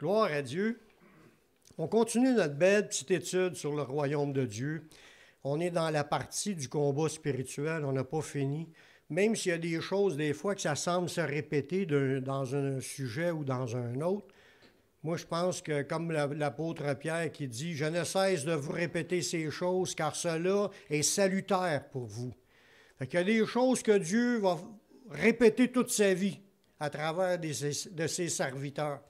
Gloire à Dieu. On continue notre belle petite étude sur le royaume de Dieu. On est dans la partie du combat spirituel, on n'a pas fini. Même s'il y a des choses, des fois, que ça semble se répéter dans un sujet ou dans un autre, moi, je pense que, comme l'apôtre Pierre qui dit, « Je ne cesse de vous répéter ces choses, car cela est salutaire pour vous. » Fait qu'il y a des choses que Dieu va répéter toute sa vie à travers de ses serviteurs.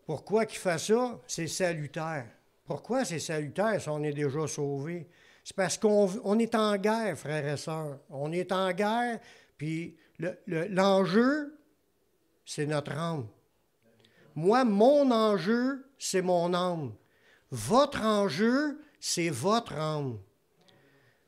Pourquoi qu'il fait ça? C'est salutaire. Pourquoi c'est salutaire si on est déjà sauvé? C'est parce qu'on est en guerre, frères et sœurs. On est en guerre, puis l'enjeu, c'est notre âme. Moi, mon enjeu, c'est mon âme. Votre enjeu, c'est votre âme.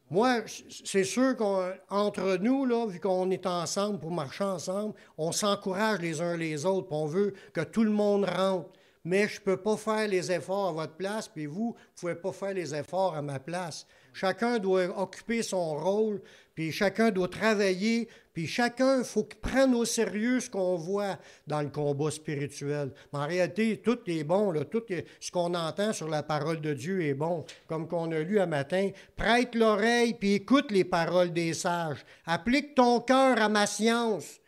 Moi, c'est sûr qu'entre nous, là, vu qu'on est ensemble pour marcher ensemble, on s'encourage les uns les autres, puis on veut que tout le monde rentre. Mais je ne peux pas faire les efforts à votre place, puis vous ne pouvez pas faire les efforts à ma place. Chacun doit occuper son rôle, puis chacun doit travailler, puis chacun, il faut qu'il prenne au sérieux ce qu'on voit dans le combat spirituel. Mais en réalité, tout est bon, là, ce qu'on entend sur la parole de Dieu est bon. Comme qu'on a lu un matin, prête l'oreille, puis écoute les paroles des sages. Applique ton cœur à ma science.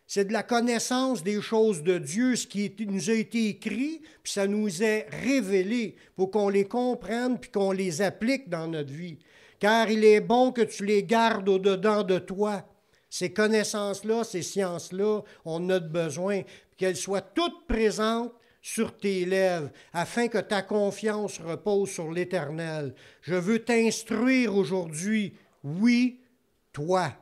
C'est de la connaissance des choses de Dieu, ce qui nous a été écrit, puis ça nous est révélé pour qu'on les comprenne puis qu'on les applique dans notre vie. Car il est bon que tu les gardes au-dedans de toi. Ces connaissances-là, ces sciences-là, on a besoin, qu'elles soient toutes présentes sur tes lèvres, afin que ta confiance repose sur l'Éternel. Je veux t'instruire aujourd'hui, oui, toi.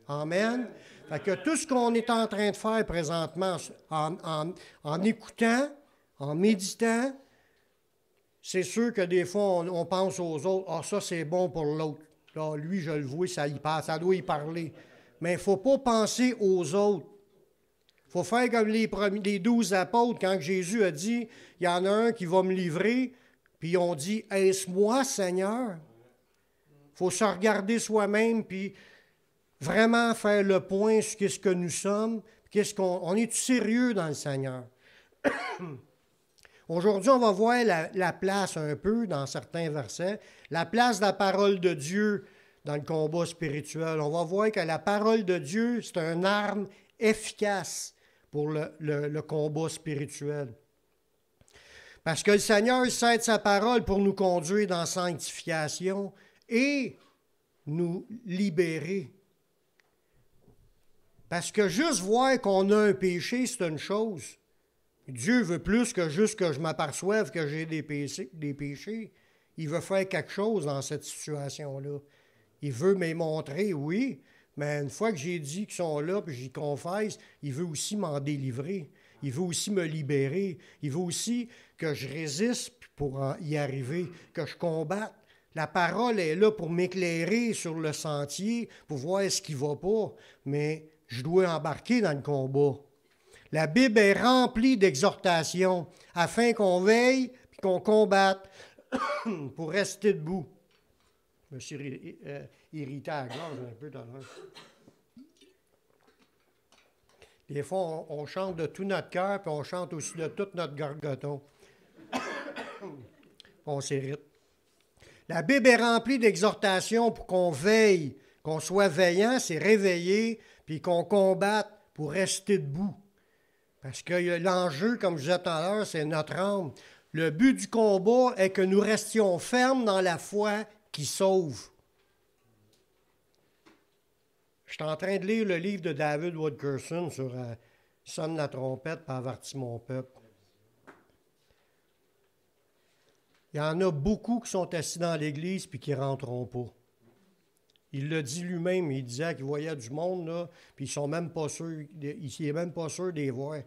Amen. Fait que tout ce qu'on est en train de faire présentement, en écoutant, en méditant, c'est sûr que des fois, on pense aux autres, « Ah, ça, c'est bon pour l'autre. Là, lui, je le vois, ça doit y parler. » Mais il ne faut pas penser aux autres. Il faut faire comme les 12 apôtres, quand Jésus a dit, « Il y en a un qui va me livrer. » Puis ils ont dit, « Est-ce moi, Seigneur? » Il faut se regarder soi-même, puis vraiment faire le point sur ce que nous sommes, on est sérieux dans le Seigneur. Aujourd'hui, on va voir la place un peu dans certains versets, la place de la parole de Dieu dans le combat spirituel. On va voir que la parole de Dieu, c'est une arme efficace pour le combat spirituel. Parce que le Seigneur cède sa parole pour nous conduire dans la sanctification et nous libérer. Parce que juste voir qu'on a un péché, c'est une chose. Dieu veut plus que juste que je m'aperçoive que j'ai des péchés. Il veut faire quelque chose dans cette situation-là. Il veut me montrer, oui, mais une fois que j'ai dit qu'ils sont là, puis j'y confesse, il veut aussi m'en délivrer. Il veut aussi me libérer. Il veut aussi que je résiste pour y arriver, que je combatte. La parole est là pour m'éclairer sur le sentier, pour voir ce qui ne va pas, mais je dois embarquer dans le combat. La Bible est remplie d'exhortations afin qu'on veille et qu'on combatte pour rester debout. Je me suis irrité à la gorge un peu dans l'heure. Des fois, on chante de tout notre cœur, puis on chante aussi de tout notre gargoton. On s'irrite. La Bible est remplie d'exhortations pour qu'on veille, qu'on soit veillant, c'est réveiller, puis qu'on combatte pour rester debout. Parce que l'enjeu, comme je disais tout à l'heure, c'est notre âme. Le but du combat est que nous restions fermes dans la foi qui sauve. Je suis en train de lire le livre de David Woodkerson sur sonne la trompette et avertis mon peuple. Il y en a beaucoup qui sont assis dans l'église puis qui ne rentreront pas. Il l'a dit lui-même, il disait qu'il voyait du monde, là, puis ils sont même pas sûrs, il n'est même pas sûr de les voir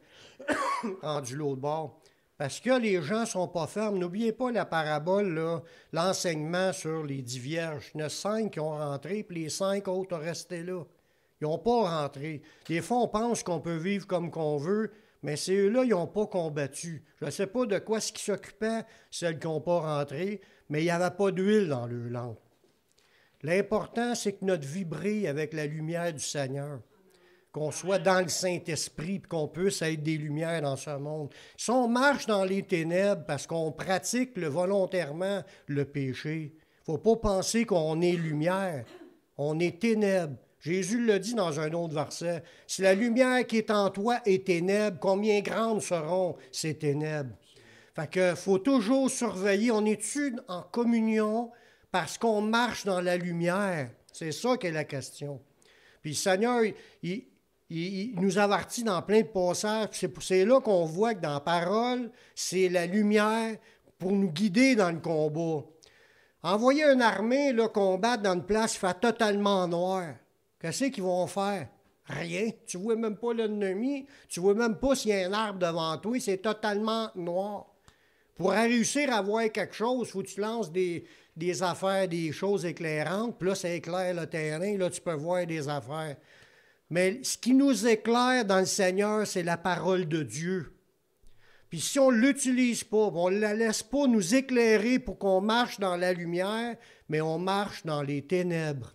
rendus l'autre bord. Parce que les gens ne sont pas fermes. N'oubliez pas la parabole, là, l'enseignement sur les 10 vierges. Il y en a 5 qui ont rentré, puis les 5 autres ont resté là. Ils n'ont pas rentré. Des fois, on pense qu'on peut vivre comme qu'on veut, mais ceux-là, ils n'ont pas combattu. Je ne sais pas de quoi ce qui s'occupait, celles qui n'ont pas rentré, mais il n'y avait pas d'huile dans leur lampe. L'important, c'est que notre vie brille avec la lumière du Seigneur. qu'on soit dans le Saint-Esprit et qu'on puisse être des lumières dans ce monde. Si on marche dans les ténèbres parce qu'on pratique volontairement le péché, il ne faut pas penser qu'on est lumière. On est ténèbres. Jésus le dit dans un autre verset. Si la lumière qui est en toi est ténèbres, combien grandes seront ces ténèbres? Fait que faut toujours surveiller. On est-tu en communion parce qu'on marche dans la lumière? C'est ça qu'est la question. Puis le Seigneur, il nous avertit dans plein de passages. C'est là qu'on voit que dans la parole, c'est la lumière pour nous guider dans le combat. Envoyer une armée là, combattre dans une place qui fait totalement noir. Qu'est-ce qu'ils vont faire? Rien. Tu ne vois même pas l'ennemi. Tu ne vois même pas s'il y a un arbre devant toi. C'est totalement noir. Pour réussir à voir quelque chose, il faut que tu lances des affaires, des choses éclairantes. Puis là, ça éclaire le terrain. Là, tu peux voir des affaires. Mais ce qui nous éclaire dans le Seigneur, c'est la parole de Dieu. Puis si on ne l'utilise pas, on ne la laisse pas nous éclairer pour qu'on marche dans la lumière, mais on marche dans les ténèbres.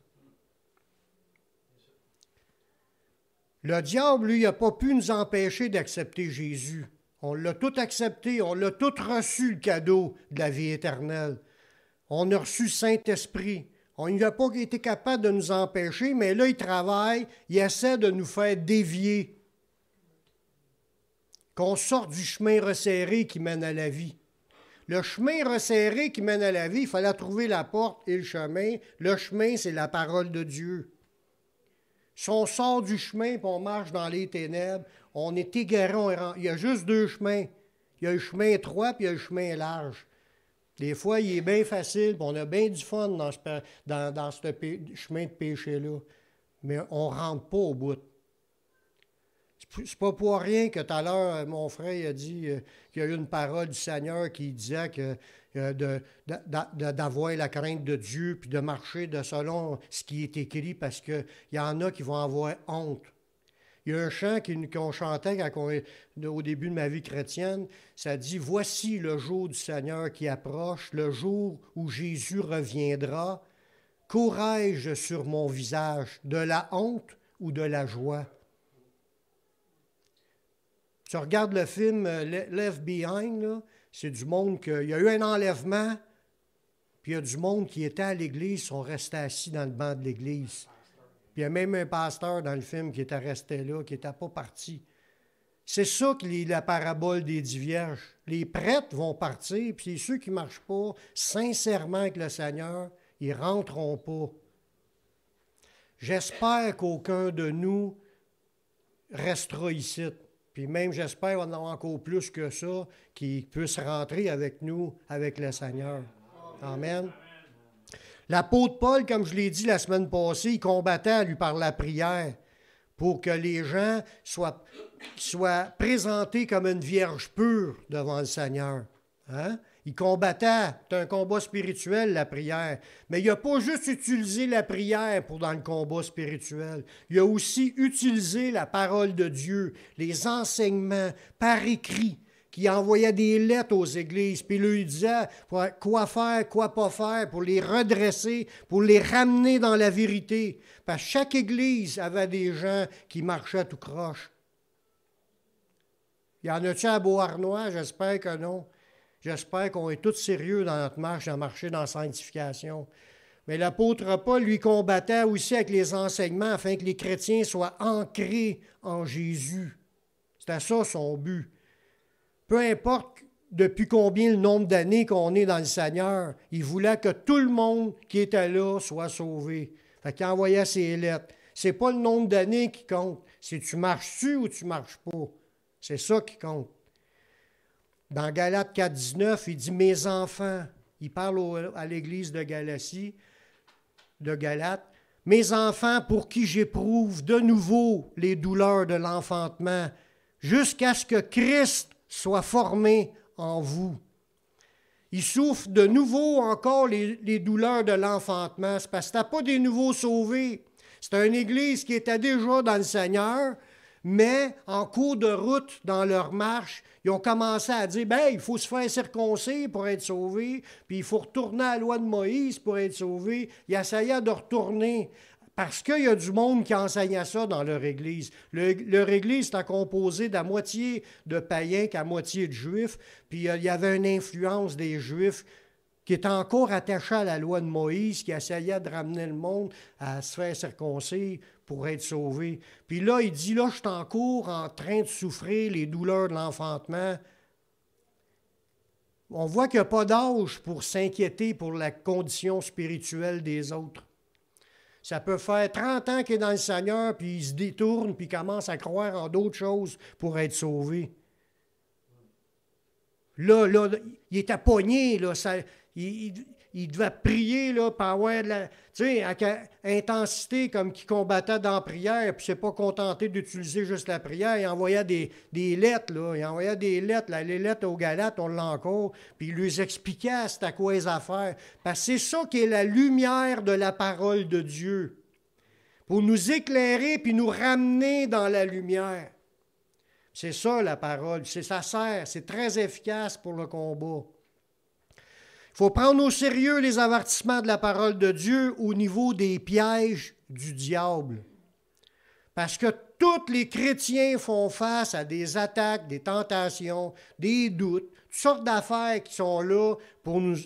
Le diable, lui, n'a pas pu nous empêcher d'accepter Jésus. On l'a tout accepté, on l'a tout reçu, le cadeau de la vie éternelle. On a reçu le Saint-Esprit. On n'a pas été capable de nous empêcher, mais là, il travaille, il essaie de nous faire dévier. Qu'on sorte du chemin resserré qui mène à la vie. Le chemin resserré qui mène à la vie, il fallait trouver la porte et le chemin. Le chemin, c'est la parole de Dieu. Si on sort du chemin et on marche dans les ténèbres, on est égaré. Il y a juste deux chemins. Il y a le chemin étroit et il y a le chemin large. Des fois, il est bien facile, puis on a bien du fun dans ce chemin de péché-là. Mais on ne rentre pas au bout. C'est pas pour rien que tout à l'heure, mon frère a dit qu'il y a eu une parole du Seigneur qui disait que d'avoir la crainte de Dieu puis de marcher selon ce qui est écrit parce qu'il y en a qui vont avoir honte. Il y a un chant qu'on chantait au début de ma vie chrétienne, ça dit « Voici le jour du Seigneur qui approche, le jour où Jésus reviendra. Qu'aurai-je sur mon visage, de la honte ou de la joie? » Tu regardes le film Left Behind, là, c'est du monde il y a eu un enlèvement, puis il y a du monde qui était à l'église, sont restés assis dans le banc de l'église. Puis il y a même un pasteur dans le film qui était resté là, qui n'était pas parti. C'est ça que la parabole des 10 vierges. Les prêtres vont partir, puis ceux qui ne marchent pas sincèrement avec le Seigneur, ils ne rentreront pas. J'espère qu'aucun de nous restera ici. Puis même, j'espère qu'il va y en avoir encore plus que ça, qui puissent rentrer avec nous, avec le Seigneur. Amen. L'apôtre Paul, comme je l'ai dit la semaine passée, il combattait lui par la prière pour que les gens soient présentés comme une vierge pure devant le Seigneur. Hein? Il combattait. C'est un combat spirituel, la prière. Mais il n'a pas juste utilisé la prière dans le combat spirituel. Il a aussi utilisé la parole de Dieu, les enseignements par écrit, qui envoyait des lettres aux églises, puis lui disait quoi faire, quoi pas faire, pour les redresser, pour les ramener dans la vérité. Parce que chaque église avait des gens qui marchaient tout croche. Y en a-tu à Beauharnois? J'espère que non. J'espère qu'on est tous sérieux dans notre marche, à marcher dans la sanctification. Mais l'apôtre Paul, lui, combattait aussi avec les enseignements afin que les chrétiens soient ancrés en Jésus. C'était ça son but. Peu importe depuis combien le nombre d'années qu'on est dans le Seigneur, il voulait que tout le monde qui était là soit sauvé. Fait qu'il envoyait ses lettres. C'est pas le nombre d'années qui compte, c'est tu marches-tu ou tu marches pas. C'est ça qui compte. Dans Galates 4,19, il dit « Mes enfants », il parle à l'église de Galatie, de Galate, « Mes enfants pour qui j'éprouve de nouveau les douleurs de l'enfantement, jusqu'à ce que Christ soit formé en vous. » Il souffre de nouveau encore les douleurs de l'enfantement. C'est parce que ce n'était pas des nouveaux sauvés. C'est une église qui était déjà dans le Seigneur, mais en cours de route, dans leur marche, ils ont commencé à dire, il faut se faire circoncire pour être sauvé, puis il faut retourner à la loi de Moïse pour être sauvé. Ils essayaient de retourner Parce qu'il y a du monde qui enseignait ça dans leur Église. Leur Église était composée d'à moitié de païens qu'à moitié de juifs. Puis il y avait une influence des juifs qui étaient encore attachés à la loi de Moïse, qui essayaient de ramener le monde à se faire circoncire pour être sauvé. Puis là, il dit, là, je suis encore en train de souffrir les douleurs de l'enfantement. On voit qu'il n'y a pas d'âge pour s'inquiéter pour la condition spirituelle des autres. Ça peut faire 30 ans qu'il est dans le Seigneur, puis il se détourne, puis il commence à croire en d'autres choses pour être sauvé. Là, il était pogné, là, il devait prier, là, pour avoir de la, tu sais, avec intensité, comme qui combattait dans la prière, puis il ne s'est pas contenté d'utiliser juste la prière, il envoyait des lettres, là, il envoyait des lettres, là, les lettres aux Galates, on l'a encore, puis il lui expliquait c'était quoi les affaires, parce que c'est ça qui est la lumière de la parole de Dieu, pour nous éclairer, puis nous ramener dans la lumière. C'est ça la parole, ça sert, c'est très efficace pour le combat. Il faut prendre au sérieux les avertissements de la parole de Dieu au niveau des pièges du diable. Parce que tous les chrétiens font face à des attaques, des tentations, des doutes, toutes sortes d'affaires qui sont là pour nous,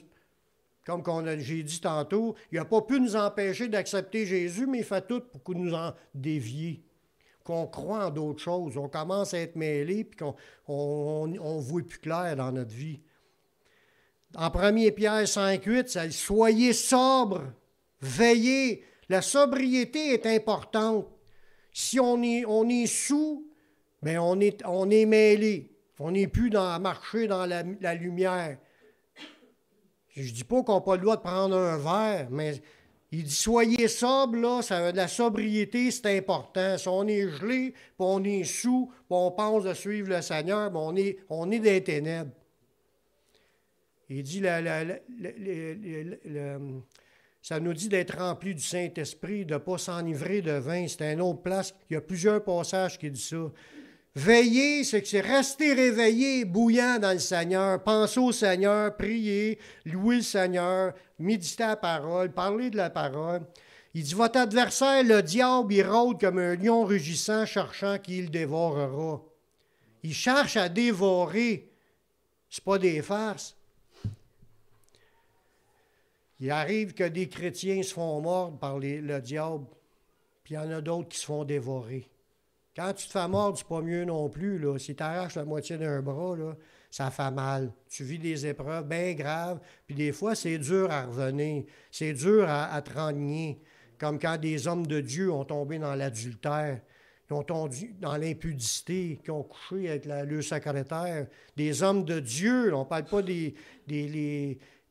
comme j'ai dit tantôt, il n'a pas pu nous empêcher d'accepter Jésus, mais il fait tout pour nous en dévier. Qu'on croit en d'autres choses, on commence à être mêlé, puis qu'on ne voit plus clair dans notre vie. En 1 Pierre 5,8, ça dit « Soyez sobres, veillez ». La sobriété est importante. Si on est sous, bien on est mêlé. On n'est plus à marcher dans la lumière. Je ne dis pas qu'on n'a pas le droit de prendre un verre, mais il dit « Soyez sobres », là, la sobriété, c'est important. Si on est gelé, puis on est sous, puis on pense de suivre le Seigneur, bien on est dans les ténèbres. Il dit, ça nous dit d'être rempli du Saint-Esprit, de ne pas s'enivrer de vin. C'est une autre place. Il y a plusieurs passages qui disent ça. Veiller, c'est que c'est rester réveillé, bouillant dans le Seigneur. Penser au Seigneur, prier, louer le Seigneur, méditer la parole, parler de la parole. Il dit, votre adversaire, le diable, il rôde comme un lion rugissant, cherchant qui le dévorera. Il cherche à dévorer. Ce n'est pas des farces. Il arrive que des chrétiens se font mordre par le diable, puis il y en a d'autres qui se font dévorer. Quand tu te fais mordre, c'est pas mieux non plus. Là. Si tu arraches la moitié d'un bras, là, ça fait mal. Tu vis des épreuves bien graves, puis des fois, c'est dur à revenir. C'est dur à te renier. Comme quand des hommes de Dieu ont tombé dans l'adultère, qui ont tombé dans l'impudicité, qui ont couché avec le secrétaire. Des hommes de Dieu, on ne parle pas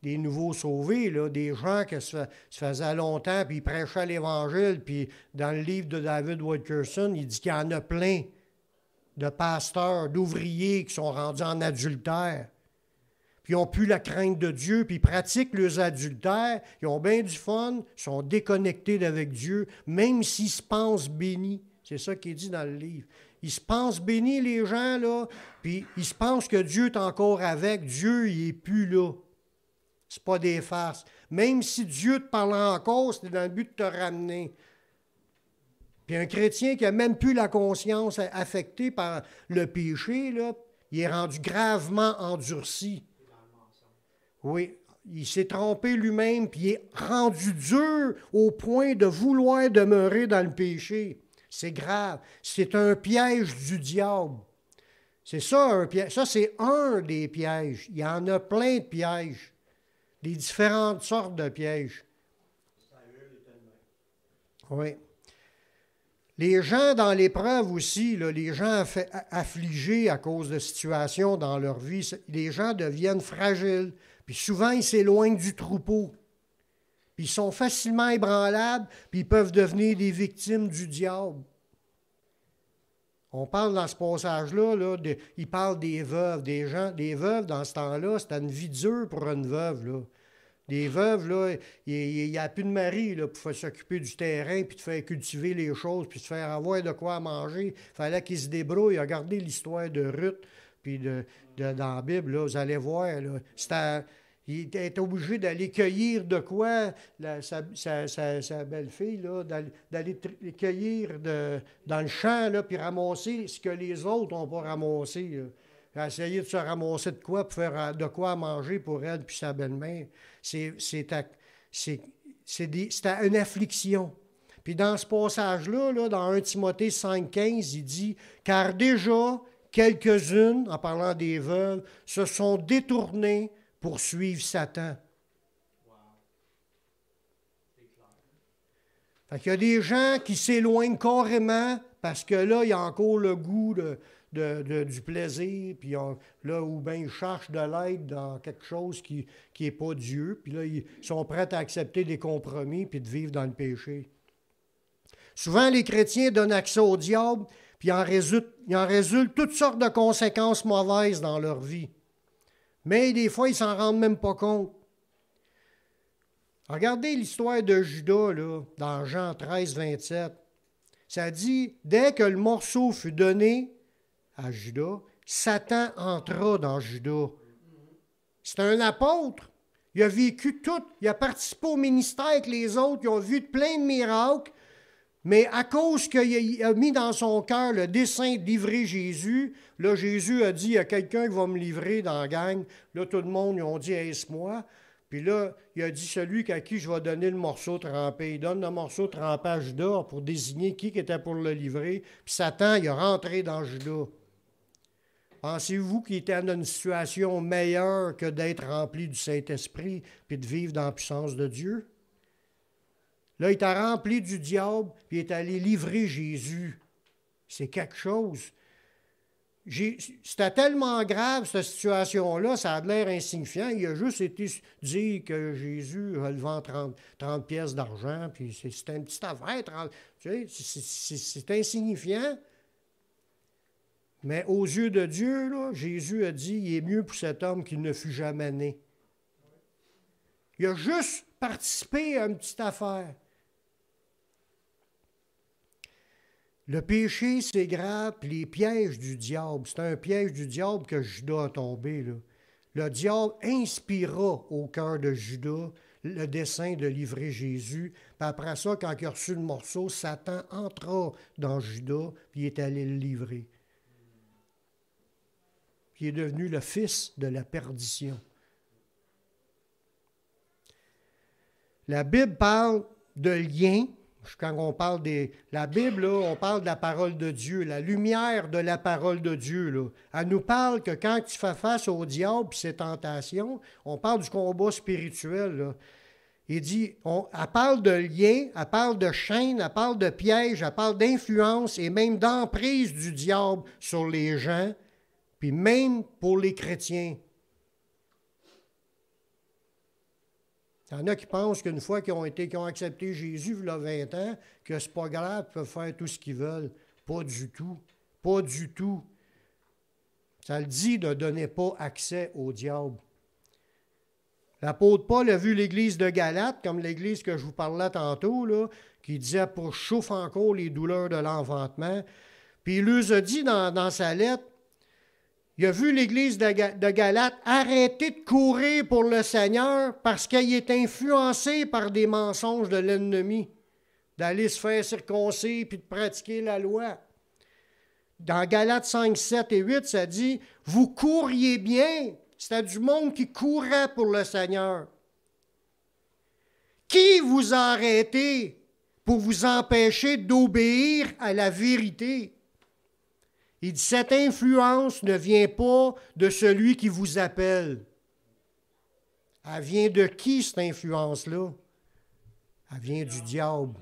des nouveaux sauvés, là, des gens qui se faisaient longtemps, puis ils prêchaient l'Évangile, puis dans le livre de David Wilkerson, il dit qu'il y en a plein de pasteurs, d'ouvriers qui sont rendus en adultère, puis ils n'ont plus la crainte de Dieu, puis ils pratiquent leurs adultères, ils ont bien du fun, ils sont déconnectés d'avec Dieu, même s'ils se pensent bénis. C'est ça qui est dit dans le livre. Ils se pensent bénis, les gens, là, puis ils se pensent que Dieu est encore avec. Dieu, il n'est plus là. C'est pas des farces. Même si Dieu te parle encore, c'est dans le but de te ramener. Puis un chrétien qui n'a même plus la conscience affectée par le péché, là, il est rendu gravement endurci. Oui, il s'est trompé lui-même, puis il est rendu dur au point de vouloir demeurer dans le péché. C'est grave. C'est un piège du diable. C'est ça, un piège. Ça, c'est un des pièges. Il y en a plein de pièges. Des différentes sortes de pièges. Oui. Les gens dans l'épreuve aussi, là, les gens affligés à cause de situations dans leur vie, les gens deviennent fragiles. Puis souvent, ils s'éloignent du troupeau. Puis ils sont facilement ébranlables, puis ils peuvent devenir des victimes du diable. On parle dans ce passage-là, il parle des veuves, des veuves dans ce temps-là, c'était une vie dure pour une veuve. Là. Des veuves, là, il n'y a plus de mari là, pour s'occuper du terrain, puis de faire cultiver les choses, puis de faire avoir de quoi manger. Il fallait qu'ils se débrouillent. Regardez l'histoire de Ruth, puis dans la Bible, là, vous allez voir. Là, Il était obligé d'aller cueillir de quoi, sa belle-fille, là, d'aller cueillir dans le champ, là, puis ramasser ce que les autres n'ont pas ramassé. Là. Essayer de se ramasser de quoi pour faire de quoi à manger pour elle puis sa belle-mère. C'était une affliction. Puis dans ce passage-là, là, dans 1 Timothée 5,15, il dit « Car déjà, quelques-unes, en parlant des veuves, se sont détournées pour suivre Satan. » Fait qu'il y a des gens qui s'éloignent carrément parce que là, il y a encore le goût du plaisir, puis là où bien ils cherchent de l'aide dans quelque chose qui n'est pas Dieu, puis là, ils sont prêts à accepter des compromis puis de vivre dans le péché. Souvent, les chrétiens donnent accès au diable, puis il en résulte toutes sortes de conséquences mauvaises dans leur vie. Mais des fois, ils ne s'en rendent même pas compte. Regardez l'histoire de Judas, là, dans Jean 13, 27. Ça dit, dès que le morceau fut donné à Judas, Satan entra dans Judas. C'est un apôtre. Il a vécu tout. Il a participé au ministère avec les autres. Ils ont vu plein de miracles. Mais à cause qu'il a mis dans son cœur le dessein de livrer Jésus, là, Jésus a dit, il y a quelqu'un qui va me livrer dans la gang. Là, tout le monde, ils ont dit, est-ce moi? Puis là, il a dit, celui à qui je vais donner le morceau trempé. Il donne le morceau trempé à Judas pour désigner qui était pour le livrer. Puis Satan, il a rentré dans Judas. Pensez-vous qu'il était dans une situation meilleure que d'être rempli du Saint-Esprit puis de vivre dans la puissance de Dieu? Là, il était rempli du diable, puis il est allé livrer Jésus. C'est quelque chose. C'était tellement grave, cette situation-là, ça a l'air insignifiant. Il a juste été dit que Jésus a le vent 30 pièces d'argent, puis c'était une petite affaire. Tu sais, c'est insignifiant. Mais aux yeux de Dieu, là, Jésus a dit, il est mieux pour cet homme qu'il ne fût jamais né. Il a juste participé à une petite affaire. Le péché, c'est grave, puis les pièges du diable. C'est un piège du diable que Judas a tombé. Là. Le diable inspira au cœur de Judas le dessein de livrer Jésus. Puis après ça, quand il a reçu le morceau, Satan entra dans Judas, puis il est allé le livrer. Puis il est devenu le fils de la perdition. La Bible parle de lien. Quand on parle la Bible, là, on parle de la parole de Dieu, la lumière de la parole de Dieu. Là. Elle nous parle que quand tu fais face au diable et ses tentations, on parle du combat spirituel. Là. Il dit, elle parle de lien, elle parle de chaîne, elle parle de piège, elle parle d'influence et même d'emprise du diable sur les gens, puis même pour les chrétiens. Il y en a qui pensent qu'une fois qu'ils ont accepté Jésus, il y a 20 ans, que c'est pas grave, ils peuvent faire tout ce qu'ils veulent. Pas du tout. Pas du tout. Ça le dit, ne donnez pas accès au diable. L'apôtre Paul a vu l'église de Galate, comme l'église que je vous parlais tantôt, là, qui disait pour chauffer encore les douleurs de l'enfantement. Puis il leur a dit dans sa lettre, il a vu l'église de Galate arrêter de courir pour le Seigneur parce qu'il est influencé par des mensonges de l'ennemi, d'aller se faire circoncire puis de pratiquer la loi. Dans Galates 5, 7 et 8, ça dit « Vous couriez bien ». C'était du monde qui courait pour le Seigneur. Qui vous a arrêté pour vous empêcher d'obéir à la vérité? Il dit, cette influence ne vient pas de celui qui vous appelle. Elle vient de qui, cette influence-là? Elle vient du diable.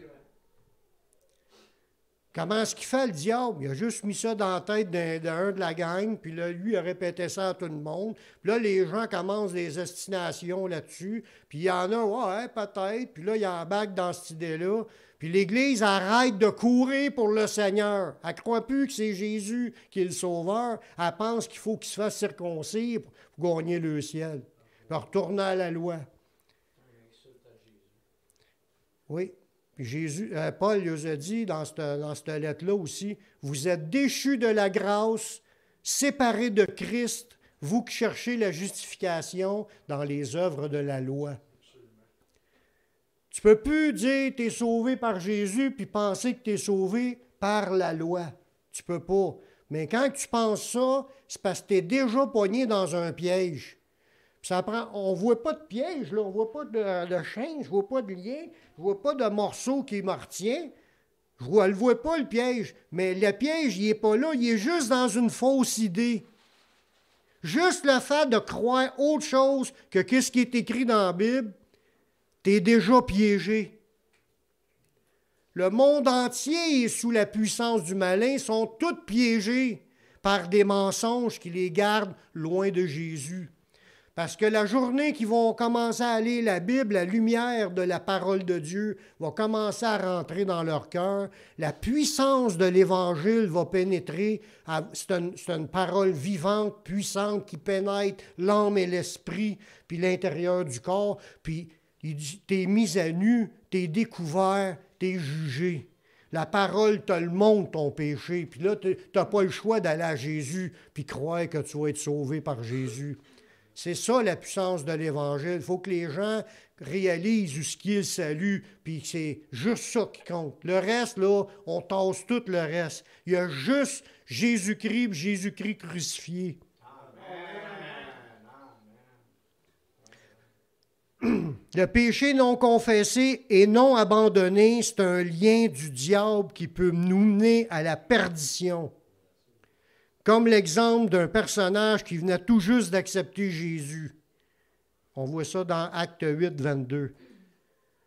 Comment est-ce qu'il fait, le diable? Il a juste mis ça dans la tête d'un de la gang, puis là, lui, il a répété ça à tout le monde. Puis là, les gens commencent des estinations là-dessus, puis il y en a, ouais, peut-être, puis là, il embarque dans cette idée-là. Puis l'Église arrête de courir pour le Seigneur. Elle ne croit plus que c'est Jésus qui est le Sauveur. Elle pense qu'il faut qu'il se fasse circoncire pour gagner le ciel. Puis retourner à la loi. Oui. Puis Paul lui a dit dans cette lettre-là aussi, « Vous êtes déchus de la grâce, séparés de Christ, vous qui cherchez la justification dans les œuvres de la loi. Tu ne peux plus dire que tu es sauvé par Jésus puis penser que tu es sauvé par la loi. Tu ne peux pas. Mais quand tu penses ça, c'est parce que tu es déjà pogné dans un piège. Puis on ne voit pas de piège, là. On ne voit pas de chaîne, je ne vois pas de lien, je ne vois pas de morceau qui me retient. Je ne le vois pas, le piège. Mais le piège, il n'est pas là, il est juste dans une fausse idée. Juste le fait de croire autre chose que ce qui est écrit dans la Bible, tu es déjà piégé. Le monde entier est sous la puissance du malin, ils sont tous piégés par des mensonges qui les gardent loin de Jésus. Parce que la journée qu'ils vont commencer à lire la Bible, la lumière de la parole de Dieu va commencer à rentrer dans leur cœur. La puissance de l'Évangile va pénétrer. C'est une parole vivante, puissante, qui pénètre l'âme et l'esprit, puis l'intérieur du corps. Puis il dit, t'es mis à nu, t'es découvert, t'es jugé. La parole te le montre, ton péché. Puis là, tu n'as pas le choix d'aller à Jésus puis croire que tu vas être sauvé par Jésus. C'est ça la puissance de l'Évangile. Il faut que les gens réalisent ce qu'est le salut, puis c'est juste ça qui compte. Le reste, là, on tasse tout le reste. Il y a juste Jésus-Christ, Jésus-Christ crucifié. Le péché non confessé et non abandonné, c'est un lien du diable qui peut nous mener à la perdition. Comme l'exemple d'un personnage qui venait tout juste d'accepter Jésus. On voit ça dans Acte 8, 22.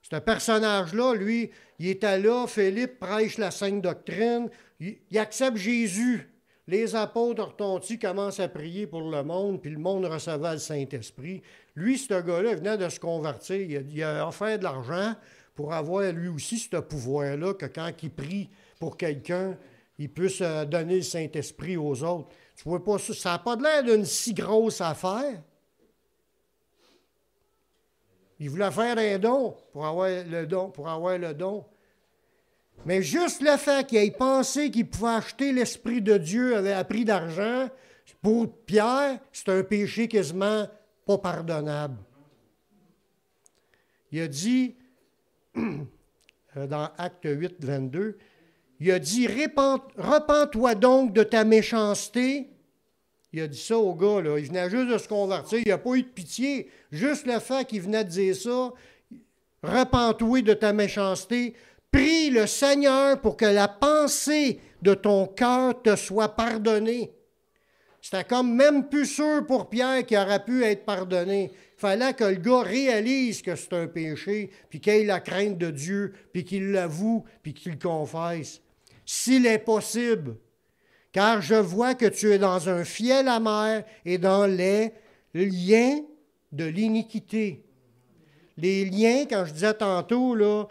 Ce personnage-là, lui, il était là, Philippe prêche la sainte doctrine, il accepte Jésus. Les apôtres retentis commencent à prier pour le monde, puis le monde recevait le Saint-Esprit. Lui, ce gars-là, il venait de se convertir. Il a offert de l'argent pour avoir lui aussi ce pouvoir-là, que quand il prie pour quelqu'un, il puisse donner le Saint-Esprit aux autres. Tu vois pas ça? Ça n'a pas l'air d'une si grosse affaire. Il voulait faire un don pour avoir le don. Mais juste le fait qu'il ait pensé qu'il pouvait acheter l'Esprit de Dieu à prix d'argent, pour Pierre, c'est un péché quasiment pas pardonnable. Il a dit, dans Acte 8, 22, il a dit, repens-toi donc de ta méchanceté. Il a dit ça au gars, là. Il venait juste de se convertir, il n'a pas eu de pitié. Juste le fait qu'il venait de dire ça, repens-toi de ta méchanceté. Prie le Seigneur pour que la pensée de ton cœur te soit pardonnée. C'était comme même plus sûr pour Pierre qu'il aurait pu être pardonné. Il fallait que le gars réalise que c'est un péché, puis qu'il ait la crainte de Dieu, puis qu'il l'avoue, puis qu'il le confesse. S'il est possible, car je vois que tu es dans un fiel amer et dans les liens de l'iniquité. Les liens, quand je disais tantôt, là,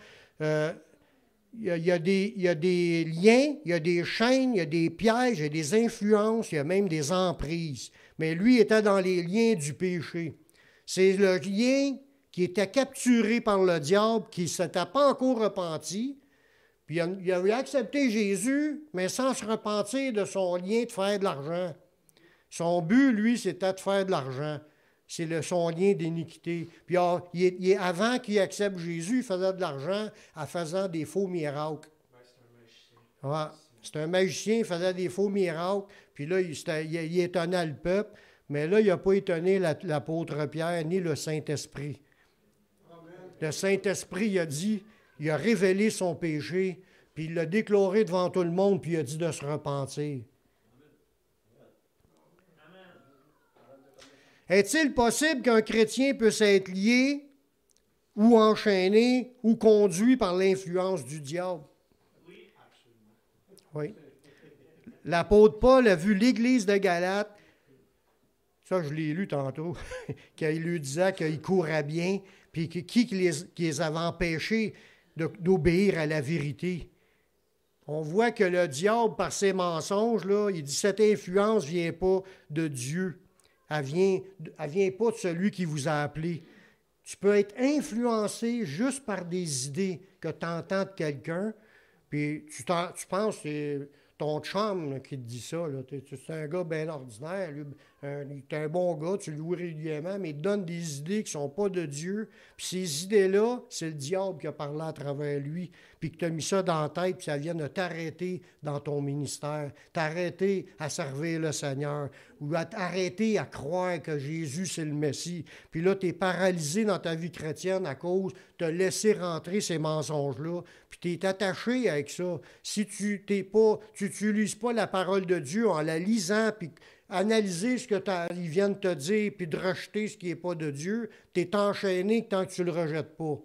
il y a des liens, il y a des chaînes, il y a des pièges, il y a des influences, il y a même des emprises. Mais lui était dans les liens du péché. C'est le lien qui était capturé par le diable, qui ne s'était pas encore repenti. Puis il a accepté Jésus, mais sans se repentir de son lien de faire de l'argent. Son but, lui, c'était de faire de l'argent. C'est son lien d'iniquité. Puis avant qu'il accepte Jésus, il faisait de l'argent en faisant des faux miracles. C'est un magicien, il faisait des faux miracles. Puis là, il étonnait le peuple. Mais là, il n'a pas étonné l'apôtre Pierre ni le Saint-Esprit. Le Saint-Esprit, il a révélé son péché, puis il l'a déclaré devant tout le monde, puis il a dit de se repentir. Est-il possible qu'un chrétien puisse être lié ou enchaîné ou conduit par l'influence du diable? Oui, absolument. Oui. L'apôtre Paul a vu l'Église de Galate, ça je l'ai lu tantôt, qu'il lui disait qu'il courait bien, puis qui les avait empêchés d'obéir à la vérité. On voit que le diable, par ses mensonges, là, il dit cette influence ne vient pas de Dieu. Elle vient pas de celui qui vous a appelé. Tu peux être influencé juste par des idées que tu entends de quelqu'un, puis tu penses que c'est ton chum là, qui te dit ça. C'est un gars bien ordinaire. Lui, il est un bon gars, tu le loues régulièrement, mais il te donne des idées qui ne sont pas de Dieu. Puis ces idées-là, c'est le diable qui a parlé à travers lui, puis que tu as mis ça dans la tête, puis ça vient de t'arrêter dans ton ministère, t'arrêter à servir le Seigneur, ou à t'arrêter à croire que Jésus, c'est le Messie. Puis là, tu es paralysé dans ta vie chrétienne à cause de laisser rentrer ces mensonges-là, puis tu es attaché avec ça. Si tu n'utilises pas la parole de Dieu en la lisant, puis analyser ce qu'ils viennent te dire, puis de rejeter ce qui n'est pas de Dieu, tu es enchaîné tant que tu ne le rejettes pas.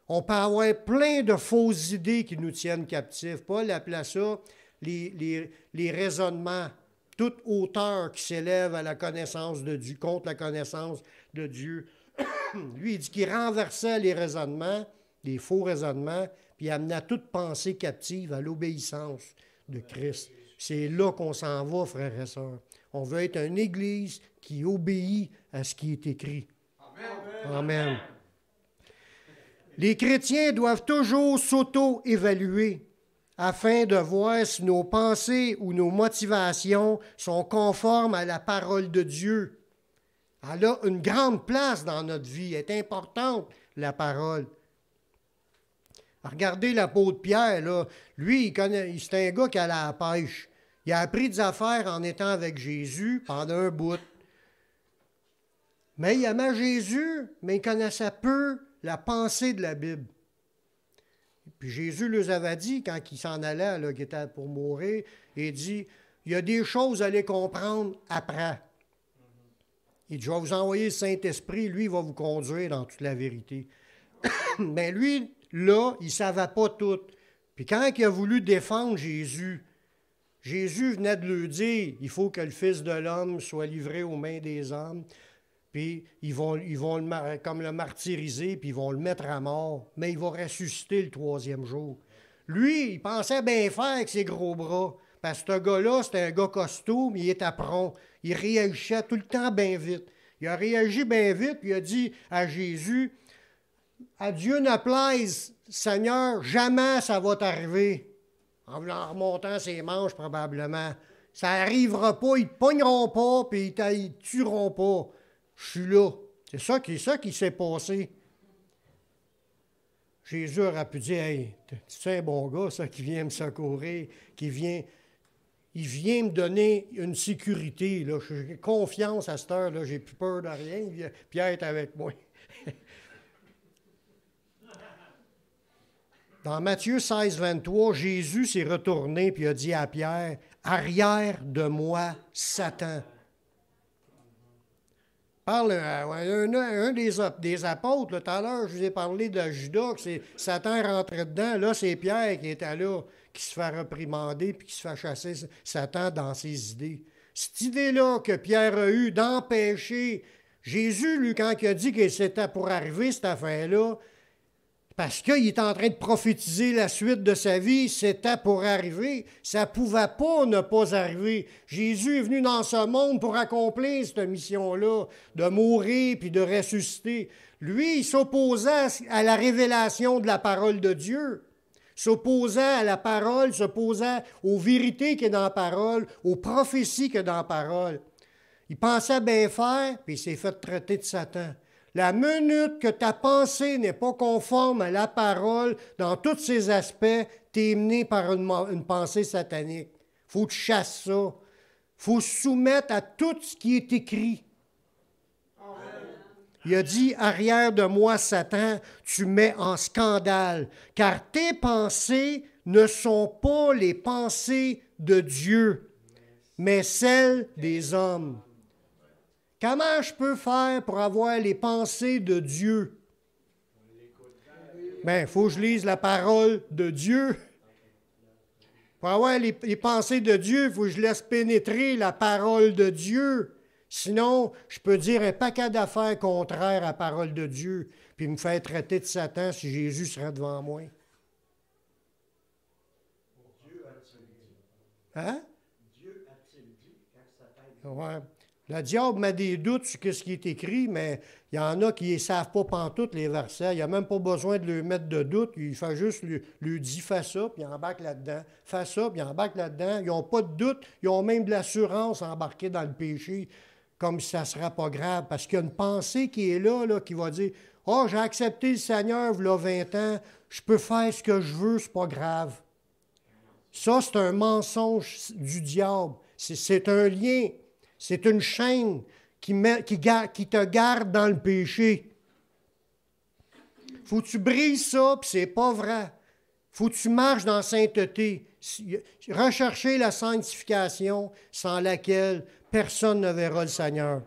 On peut avoir plein de fausses idées qui nous tiennent captifs. Paul appelait ça les raisonnements. Toute hauteur qui s'élève à la connaissance de Dieu, contre la connaissance de Dieu. Lui, il dit qu'il renversait les raisonnements, les faux raisonnements, puis il amenait toute pensée captive à l'obéissance de Christ. C'est là qu'on s'en va, frères et sœurs. On veut être une Église qui obéit à ce qui est écrit. Amen. Amen. Les chrétiens doivent toujours s'auto-évaluer afin de voir si nos pensées ou nos motivations sont conformes à la parole de Dieu. Elle a une grande place dans notre vie, elle est importante, la parole. Regardez l'apôtre Pierre, là. Lui, c'est un gars qui allait à la pêche. Il a appris des affaires en étant avec Jésus pendant un bout. Mais il aimait Jésus, mais il connaissait peu la pensée de la Bible. Puis Jésus leur avait dit, quand il s'en allait, là, qu'il était pour mourir, il dit, il y a des choses à aller comprendre après. Il dit, je vais vous envoyer le Saint-Esprit, lui, il va vous conduire dans toute la vérité. Mais lui, là, il ne savait pas tout. Puis quand il a voulu défendre Jésus, Jésus venait de lui dire, il faut que le Fils de l'homme soit livré aux mains des hommes, puis ils vont comme le martyriser, puis ils vont le mettre à mort, mais il va ressusciter le 3e jour. Lui, il pensait bien faire avec ses gros bras, parce que ce gars-là, c'était un gars costaud, mais il était prompt. Il réagissait tout le temps bien vite. Il a réagi bien vite, puis il a dit à Jésus, « À Dieu ne plaise, Seigneur, jamais ça va t'arriver. » En remontant ses manches, probablement. Ça n'arrivera pas, ils ne te pogneront pas, puis ils ne te tueront pas. Je suis là. C'est ça qui s'est passé. Jésus aurait pu dire, « Hey, c'est un bon gars, ça, qui vient me secourir, il vient me donner une sécurité. Là. J'ai confiance à cette heure, là, j'ai plus peur de rien. Pierre est avec moi. » Dans Matthieu 16, 23, Jésus s'est retourné et a dit à Pierre, « Arrière de moi, Satan. » Parle un des apôtres, là, tout à l'heure, je vous ai parlé de Judas, que Satan rentrait dedans. Là, c'est Pierre qui était là, qui se fait reprimander puis qui se fait chasser Satan dans ses idées. Cette idée-là que Pierre a eue d'empêcher Jésus, lui, quand il a dit que c'était pour arriver, cette affaire-là, parce qu'il est en train de prophétiser la suite de sa vie, c'était pour arriver. Ça ne pouvait pas ne pas arriver. Jésus est venu dans ce monde pour accomplir cette mission-là, de mourir puis de ressusciter. Lui, il s'opposait à la révélation de la parole de Dieu. S'opposait à la parole, s'opposait aux vérités qu'il y a dans la parole, aux prophéties qu'il y a dans la parole. Il pensait bien faire, puis il s'est fait traiter de Satan. La minute que ta pensée n'est pas conforme à la parole, dans tous ses aspects, tu es mené par une pensée satanique. Il faut que tu chasses ça. Il faut se soumettre à tout ce qui est écrit. Amen. Il a dit, « Arrière de moi, Satan, tu mets en scandale, car tes pensées ne sont pas les pensées de Dieu, mais celles des hommes. » Comment je peux faire pour avoir les pensées de Dieu? Bien, il faut que je lise la parole de Dieu. Pour avoir les pensées de Dieu, il faut que je laisse pénétrer la parole de Dieu. Sinon, je peux dire un paquet d'affaires contraires à la parole de Dieu, puis me faire traiter de Satan si Jésus serait devant moi. Hein? Dieu a-t-il dit quand Satan... Ouais. Le diable met des doutes sur ce qui est écrit, mais il y en a qui ne savent pas pantoute les versets. Il n'y a même pas besoin de leur mettre de doute. Il fait juste lui dire « fais ça », puis il embarque là-dedans. « Fais ça », puis il embarque là-dedans. Ils n'ont pas de doute. Ils ont même de l'assurance embarquée dans le péché, comme si ça ne sera pas grave. Parce qu'il y a une pensée qui est là qui va dire « oh, j'ai accepté le Seigneur, il y a 20 ans, je peux faire ce que je veux, c'est pas grave. » Ça, c'est un mensonge du diable. C'est un lien. C'est une chaîne qui te garde dans le péché. Faut que tu brises ça, puis c'est pas vrai. Faut que tu marches dans la sainteté. Rechercher la sanctification sans laquelle personne ne verra le Seigneur.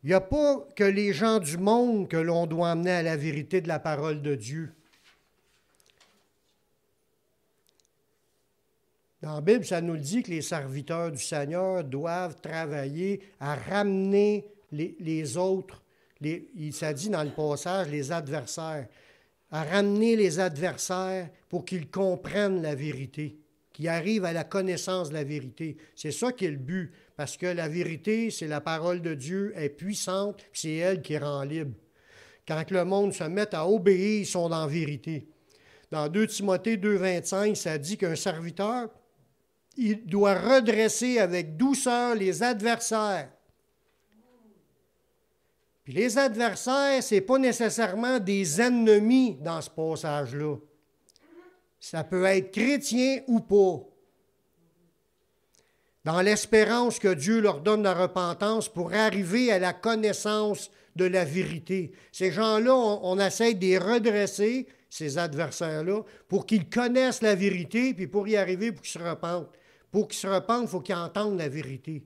Il n'y a pas que les gens du monde que l'on doit amener à la vérité de la parole de Dieu. Dans la Bible, ça nous le dit que les serviteurs du Seigneur doivent travailler à ramener les autres, ça dit dans le passage, les adversaires, à ramener les adversaires pour qu'ils comprennent la vérité, qu'ils arrivent à la connaissance de la vérité. C'est ça qui est le but, parce que la vérité, c'est la parole de Dieu, elle est puissante, puis c'est elle qui rend libre. Quand le monde se met à obéir, ils sont dans la vérité. Dans 2 Timothée 2,25, ça dit qu'un serviteur, il doit redresser avec douceur les adversaires. Puis les adversaires, ce n'est pas nécessairement des ennemis dans ce passage-là. Ça peut être chrétien ou pas. Dans l'espérance que Dieu leur donne la repentance pour arriver à la connaissance de la vérité. Ces gens-là, on essaie de les redresser, ces adversaires-là, pour qu'ils connaissent la vérité, puis pour y arriver, pour qu'ils se repentent. Pour qu'ils se repentent, il faut qu'ils entendent la vérité.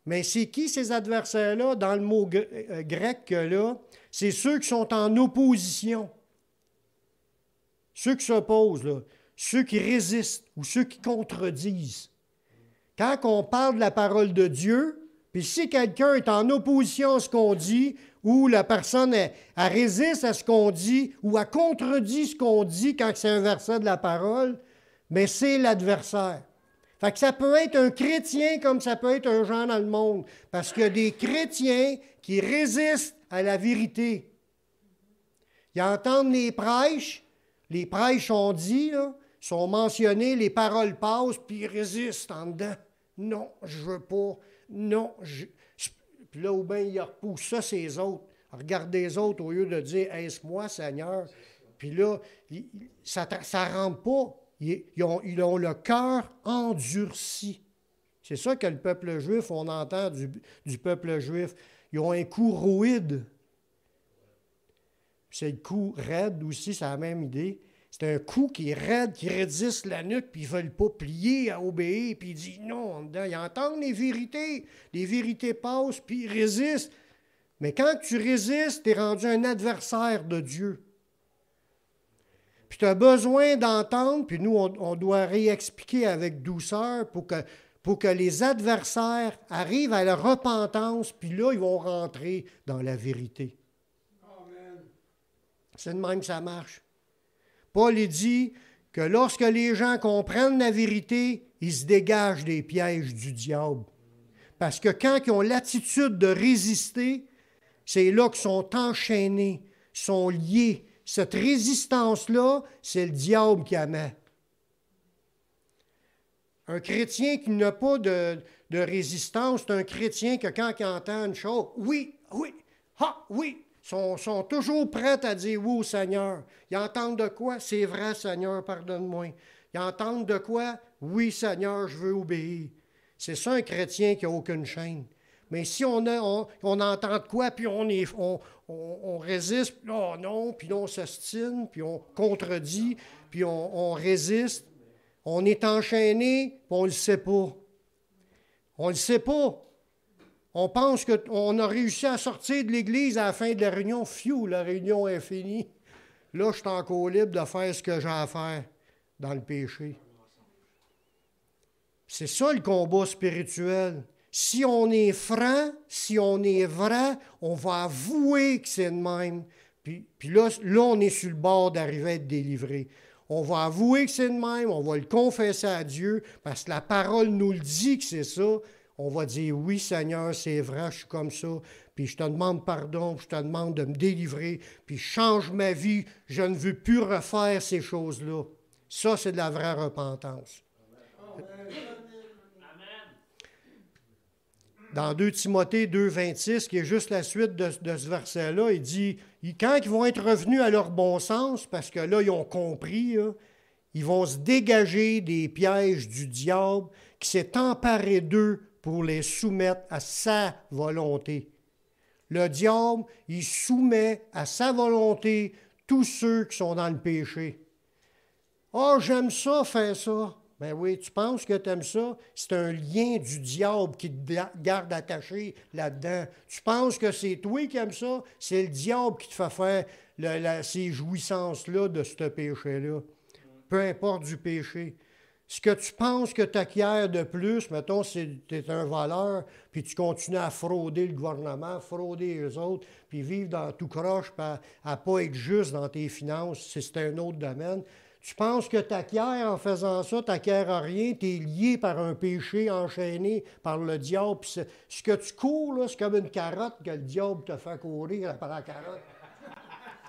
Mais c'est qui ces adversaires-là? Dans le mot grec là, c'est ceux qui sont en opposition. Ceux qui s'opposent, là, ceux qui résistent ou ceux qui contredisent. Quand on parle de la parole de Dieu, puis si quelqu'un est en opposition à ce qu'on dit, ou la personne elle résiste à ce qu'on dit, ou elle contredit ce qu'on dit quand c'est un verset de la parole, mais c'est l'adversaire. Fait que ça peut être un chrétien comme ça peut être un gens dans le monde. Parce qu'il y a des chrétiens qui résistent à la vérité. Ils entendent les prêches sont dits, là, sont mentionnés, les paroles passent, puis ils résistent en dedans. Non, je veux pas. Non, puis là, ou bien ils repoussent ça, c'est les autres. Regardez les autres au lieu de dire « Est-ce moi, Seigneur? » Puis là, ça ne rentre pas. Ils ont le cœur endurci. C'est ça que le peuple juif, on entend du peuple juif. Ils ont un cou roïde. C'est le cou raide aussi, c'est la même idée. C'est un cou qui est raide, qui résiste la nuque, puis ils ne veulent pas plier à obéir, puis ils disent non. Ils entendent les vérités passent, puis ils résistent. Mais quand tu résistes, tu es rendu un adversaire de Dieu. Puis tu as besoin d'entendre, puis nous, on doit réexpliquer avec douceur pour que les adversaires arrivent à la repentance, puis là, ils vont rentrer dans la vérité. Amen. C'est de même que ça marche. Paul dit que lorsque les gens comprennent la vérité, ils se dégagent des pièges du diable. Parce que quand ils ont l'attitude de résister, c'est là qu'ils sont enchaînés, sont liés. Cette résistance-là, c'est le diable qui la met. Un chrétien qui n'a pas de résistance, c'est un chrétien que quand il entend une chose, oui, oui, sont toujours prêts à dire oui au Seigneur. Ils entendent de quoi? C'est vrai, Seigneur, pardonne-moi. Ils entendent de quoi? Oui, Seigneur, je veux obéir. C'est ça un chrétien qui n'a aucune chaîne. Mais si on entend de quoi, puis on résiste, puis là, non, puis là, on s'ostine, puis on contredit, puis on résiste, on est enchaîné, puis on ne le sait pas. On ne le sait pas. On pense qu'on a réussi à sortir de l'Église à la fin de la réunion. Fiou, la réunion est finie. Là, je suis encore libre de faire ce que j'ai à faire dans le péché. C'est ça le combat spirituel. Si on est franc, si on est vrai, on va avouer que c'est de même. Puis là, on est sur le bord d'arriver à être délivré. on va avouer que c'est de même, on va le confesser à Dieu, parce que la parole nous le dit que c'est ça. On va dire, oui Seigneur, c'est vrai, je suis comme ça, puis je te demande pardon, je te demande de me délivrer, puis change ma vie, je ne veux plus refaire ces choses-là. Ça, c'est de la vraie repentance. Dans 2 Timothée 2, 26, qui est juste la suite de ce verset-là, il dit, quand ils vont être revenus à leur bon sens, parce que là, ils ont compris, là, ils vont se dégager des pièges du diable qui s'est emparé d'eux pour les soumettre à sa volonté. Le diable, il soumet à sa volonté tous ceux qui sont dans le péché. « Ah, j'aime ça, fais ça. » Ben oui, tu penses que tu aimes ça? C'est un lien du diable qui te garde attaché là-dedans. Tu penses que c'est toi qui aimes ça? C'est le diable qui te fait faire ces jouissances-là de ce péché-là. Peu importe du péché. Ce que tu penses que tu acquiers de plus, mettons, tu es un voleur, puis tu continues à frauder le gouvernement, frauder les autres, puis vivre dans tout croche, puis à ne pas être juste dans tes finances, c'est un autre domaine. Tu penses que tu acquiers en faisant ça, tu n'acquiers rien, tu es lié par un péché enchaîné par le diable. Puis ce que tu cours, là, c'est comme une carotte que le diable te fait courir par la carotte.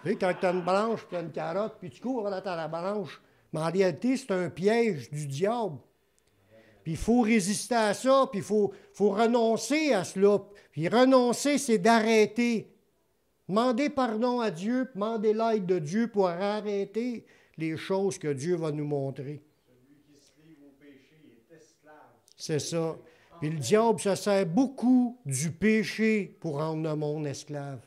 Tu sais, quand tu as une branche, tu as une carotte, puis tu cours vers la branche. Mais en réalité, c'est un piège du diable. Puis il faut résister à ça, puis il faut renoncer à cela. Puis renoncer, c'est d'arrêter. Demander pardon à Dieu, demander l'aide de Dieu pour arrêter les choses que Dieu va nous montrer. Celui qui se livre au péché est esclave. C'est ça. Puis le diable se sert beaucoup du péché pour rendre le monde esclave.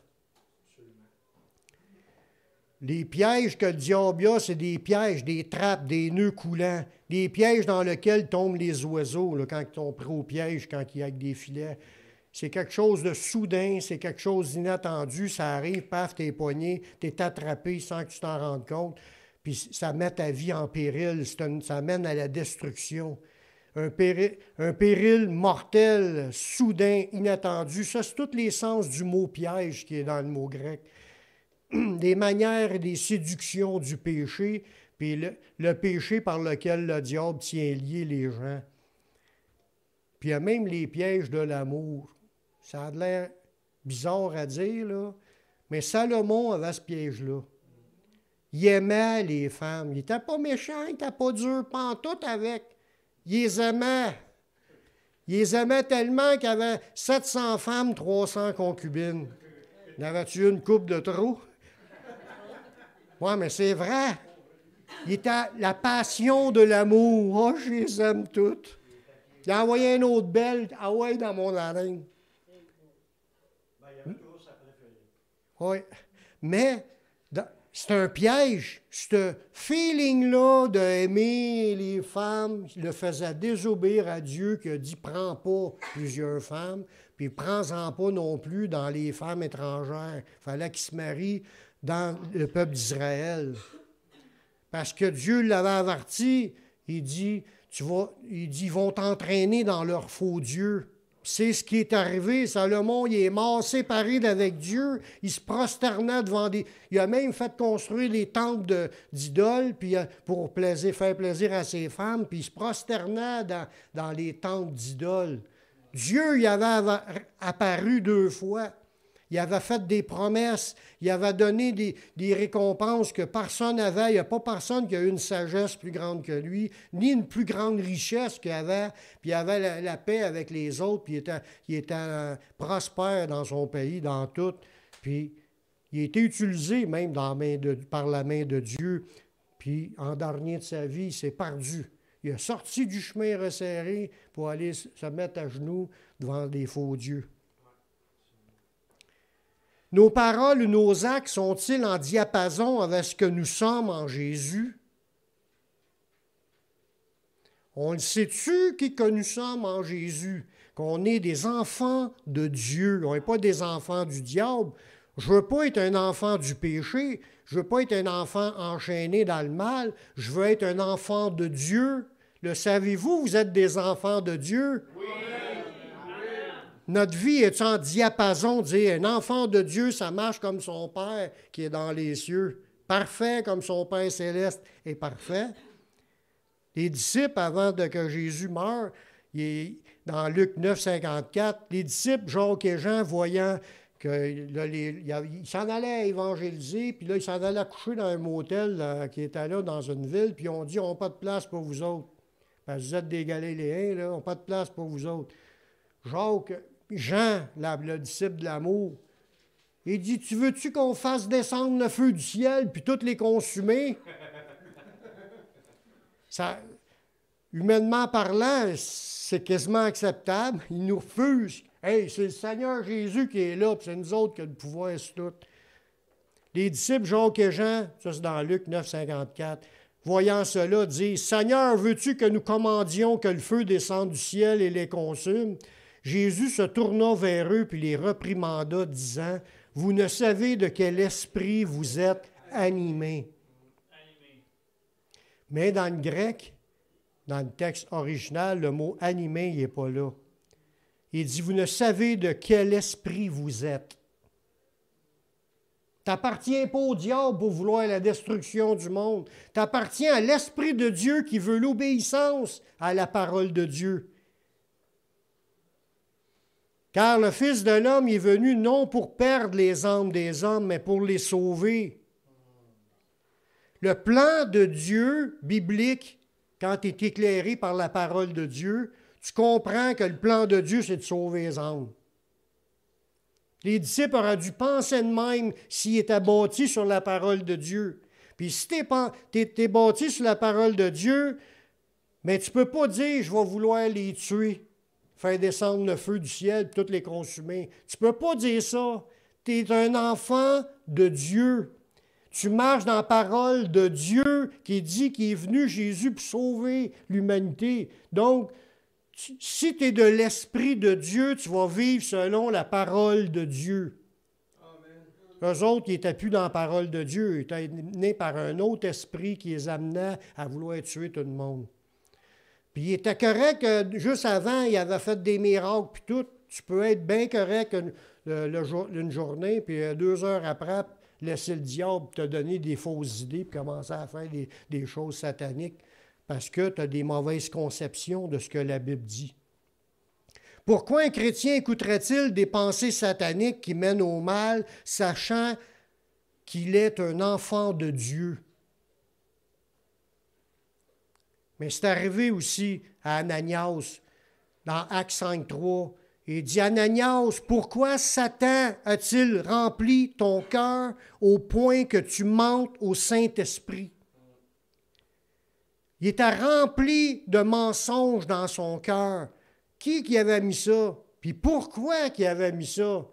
Les pièges que le diable a, c'est des pièges, des trappes, des nœuds coulants, des pièges dans lesquels tombent les oiseaux là, quand ils sont pris au piège, quand il y a des filets. C'est quelque chose de soudain, c'est quelque chose d'inattendu, ça arrive, paf, t'es poigné, t'es attrapé sans que tu t'en rendes compte, puis ça met ta vie en péril, ça mène à la destruction. Un péril mortel, soudain, inattendu, ça c'est tous les sens du mot piège qui est dans le mot grec. Des manières et des séductions du péché, puis le péché par lequel le diable tient lié les gens. Puis il y a même les pièges de l'amour. Ça a l'air bizarre à dire, là, mais Salomon avait ce piège-là. Il aimait les femmes. Il n'était pas méchant, il n'était pas dur, pantoute avec. Il les aimait. Il les aimait tellement qu'il avait 700 femmes, 300 concubines. En avait-tu une coupe de trop? Oui, mais c'est vrai. Il était la passion de l'amour. Oh, je les aime toutes. Il a envoyé une autre belle. Ah ouais, dans mon arène. Il y avait toujours sa préférée. Oui. Mais c'est un piège. Ce feeling-là d'aimer les femmes le faisait désobéir à Dieu qui a dit « Prends pas plusieurs femmes, puis prends-en pas non plus dans les femmes étrangères. » Il fallait qu'ils se marient dans le peuple d'Israël. Parce que Dieu l'avait averti, il dit, ils vont t'entraîner dans leur faux Dieu. C'est ce qui est arrivé. Salomon, il est mort séparé d'avec Dieu. Il se prosternait devant Il a même fait construire des temples d'idoles pour faire plaisir à ses femmes, puis il se prosternait dans les temples d'idoles. Dieu y avait apparu 2 fois. Il avait fait des promesses, il avait donné des récompenses que personne n'avait. Il n'y a pas personne qui a eu une sagesse plus grande que lui, ni une plus grande richesse qu'il avait. Puis il avait la paix avec les autres, puis il était prospère dans son pays, dans tout. Puis il a été utilisé même par la main de Dieu. Puis en dernier de sa vie, il s'est perdu. Il est sorti du chemin resserré pour aller se mettre à genoux devant des faux dieux. Nos paroles ou nos actes sont-ils en diapason avec ce que nous sommes en Jésus? On le sait-tu que nous sommes en Jésus? Qu'on est des enfants de Dieu. On n'est pas des enfants du diable. Je ne veux pas être un enfant du péché. Je ne veux pas être un enfant enchaîné dans le mal. Je veux être un enfant de Dieu. Le savez-vous, vous êtes des enfants de Dieu? Oui. Notre vie est en diapason, dire un enfant de Dieu, ça marche comme son Père qui est dans les cieux. parfait comme son Père céleste est parfait. Les disciples, avant que Jésus meure, dans Luc 9, 54, les disciples, Jacques et Jean, voyant qu'ils s'en allaient évangéliser, puis là, ils s'en allaient coucher dans un motel là, qui était là dans une ville, puis ils ont dit, on n'a pas de place pour vous autres. Parce que vous êtes des Galiléens, là, on n'a pas de place pour vous autres. Jean, le disciple de l'amour, il dit, tu veux-tu qu'on fasse descendre le feu du ciel, puis toutes les consumer? Ça, humainement parlant, c'est quasiment acceptable. Il nous refuse. Hey, c'est le Seigneur Jésus qui est là, puis c'est nous autres qui avons le pouvoir sur tout. Les disciples Jacques et Jean, ça c'est dans Luc 9, 54, voyant cela, disent, Seigneur, veux-tu que nous commandions que le feu descende du ciel et les consume? Jésus se tourna vers eux, puis les reprimanda, disant, vous ne savez de quel esprit vous êtes animés. Mais dans le grec, dans le texte original, le mot « animé » il n'est pas là. Il dit « Vous ne savez de quel esprit vous êtes. » Tu n'appartiens pas au diable pour vouloir la destruction du monde. Tu appartiens à l'Esprit de Dieu qui veut l'obéissance à la parole de Dieu. Car le Fils de l'homme est venu non pour perdre les âmes des hommes, mais pour les sauver. Le plan de Dieu biblique, quand tu es éclairé par la parole de Dieu, tu comprends que le plan de Dieu, c'est de sauver les âmes. Les disciples auraient dû penser de même s'ils étaient bâtis sur la parole de Dieu. Puis si tu es bâti sur la parole de Dieu, mais tu ne peux pas dire « je vais vouloir les tuer », faire descendre le feu du ciel et toutes les consumer. Tu ne peux pas dire ça. Tu es un enfant de Dieu. Tu marches dans la parole de Dieu qui dit qu'il est venu Jésus pour sauver l'humanité. Donc, si tu es de l'Esprit de Dieu, tu vas vivre selon la parole de Dieu. Amen. Eux autres, ils n'étaient plus dans la parole de Dieu. Ils étaient nés par un autre esprit qui les amenait à vouloir tuer tout le monde. Puis il était correct que juste avant, il avait fait des miracles, puis tout. Tu peux être bien correct une journée, puis 2 heures après, laisser le diable te donner des fausses idées, puis commencer à faire des choses sataniques, parce que tu as des mauvaises conceptions de ce que la Bible dit. Pourquoi un chrétien écouterait-il des pensées sataniques qui mènent au mal, sachant qu'il est un enfant de Dieu? Mais c'est arrivé aussi à Ananias, dans Actes 5.3. Il dit, Ananias, pourquoi Satan a-t-il rempli ton cœur au point que tu mentes au Saint-Esprit? Il était rempli de mensonges dans son cœur. Qui avait mis ça? Puis pourquoi qui avait mis ça?